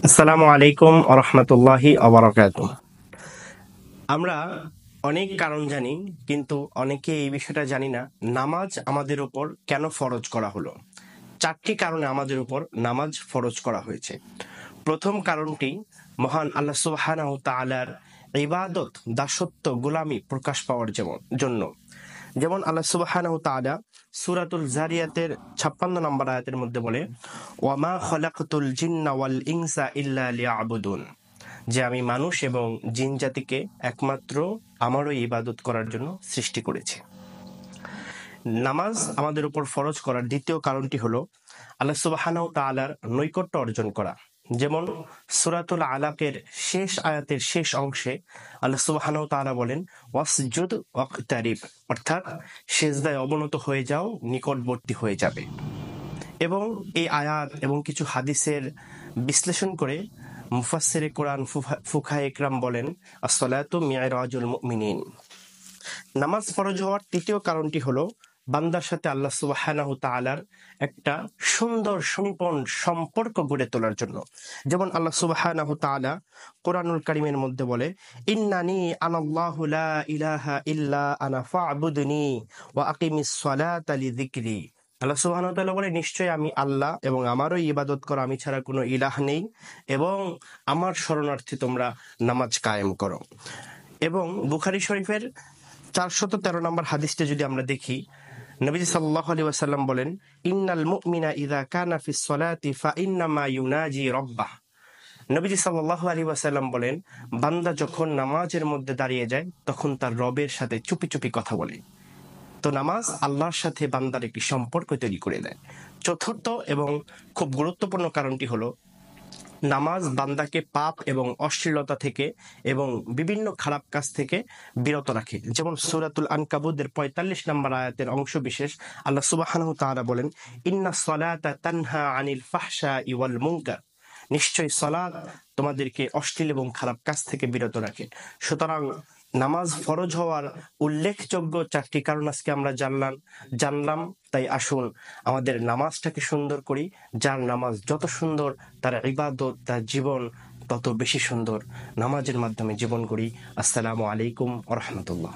আসসালামু আলাইকুম আরহামতুল্লাহি আবরাকাতুহ। আমরা অনেক কারণ জানি, কিন্তু অনেকে এই বিষয়টা জানি না, নামাজ আমাদের উপর কেন ফরজ করা হলো। 4টি কারণে আমাদের উপর নামাজ ফরজ করা হয়েছে। প্রথম কারণটি মহান আল্লাহ সুবহানাহু ওয়া তাআলার ইবাদত, দাসত্ব, গোলামি প্রকাশ পাওয়ার জন্য। যেমন আল্লাহ সুবহানাহু ওয়া তাআলা সূরাতুল জারিয়াতের 56 নম্বর আয়াতের মধ্যে বলে, ওয়ামা খলাকতুল জিন্না ওয়াল ইনসা ইল্লা লিয়াবুদুন, যে আমি মানুষ এবং জিন জাতিকে একমাত্র আমারই ইবাদত করার জন্য সৃষ্টি করেছি। নামাজ আমাদের উপর ফরজ করার দ্বিতীয় কারণটি হলো আল্লাহ সুবহানাহু ওয়া তাআলার নৈকট্য অর্জন করা। যেমন সূরাতুল আলাকের শেষ আয়াতের শেষ অংশে আল্লাহ সুবহানাহু ওয়া তাআলা বলেন, ওয়াসজুদ ওয়াকতারিব, অর্থাৎ সেজদায় অবনত হয়ে যাও, নিকটবর্তী হয়ে যাবে। এবং এই আয়াত এবং কিছু হাদিসের বিশ্লেষণ করে মুফাসসিরে কোরআন ফুকাহে ইকরাম বলেন, আসসালাতু মি'রাজুল মুমিনিন। নামাজ ফরজ হওয়ার তৃতীয় কারণটি হলো বান্দার সাথে আল্লাহ সুবহানাহু ওয়া তাআলার একটা সুন্দর সুনিপুণ সম্পর্ক গড়ে তোলার জন্য। যেমন আল্লাহ সুবহানাহু ওয়া তাআলা কোরআনুল কারীমের মধ্যে বলে, ইন্নানি আনাল্লাহু লা ইলাহা ইল্লা আনা ফা'বুদনি ওয়া আকিমিস সালাতা লিযিকরি। আল্লাহ সুবহানাহু ওয়া তাআলা বলে, নিশ্চয় আমি আল্লাহ এবং আমারই ইবাদত করো, আমি ছাড়া কোনো ইলাহ নেই, এবং আমার শরণার্থে তোমরা নামাজ কায়েম করো। এবং বুখারী শরীফের 413 নম্বর হাদিসটা যদি আমরা দেখি, নবীজি সাল্লাল্লাহু আলাইহি ওয়াসাল্লাম বলেন, ইন্নাল মুমিনা ইযা কানা ফিস সালাতি ফাইন্নামা ইউনাজি রাব্বাহ। নবীজি সাল্লাল্লাহু আলাইহি ওয়াসাল্লাম বলেন, বান্দা যখন নামাজের মধ্যে দাঁড়িয়ে যায় তখন তার রবের সাথে চুপি চুপি কথা বলে। তো নামাজ আল্লাহর সাথে বান্দার একটি সম্পর্ক তৈরি করে দেয়। চতুর্থ এবং খুব গুরুত্বপূর্ণ কারণটি হলো নামাজ বান্দাকে পাপ এবং অশ্লীলতা থেকে এবং বিভিন্ন খারাপ কাজ থেকে বিরত রাখে। যেমন সূরাতুল আনকাবুতের 45 নম্বর আয়াতের অংশ বিশেষ আল্লাহ সুবহানাহু ওয়া তাআলা বলেন, ইন্নাস সালাতা তানহা আনিল ফাহশাই ওয়াল মুনকার, নিশ্চয়ই সালাত তোমাদেরকে অশ্লীল এবং খারাপ কাজ থেকে বিরত রাখে। সুতরাং নামাজ ফরজ হওয়ার উল্লেখযোগ্য 4টি কারণ আজকে আমরা জানলাম। তাই আসুন আমাদের নামাজটাকে সুন্দর করি। যার নামাজ যত সুন্দর, তার ইবাদত, তার জীবন তত বেশি সুন্দর। নামাজের মাধ্যমে জীবন গড়ি। আসসালামু আলাইকুম ওয়া রাহমাতুল্লাহ।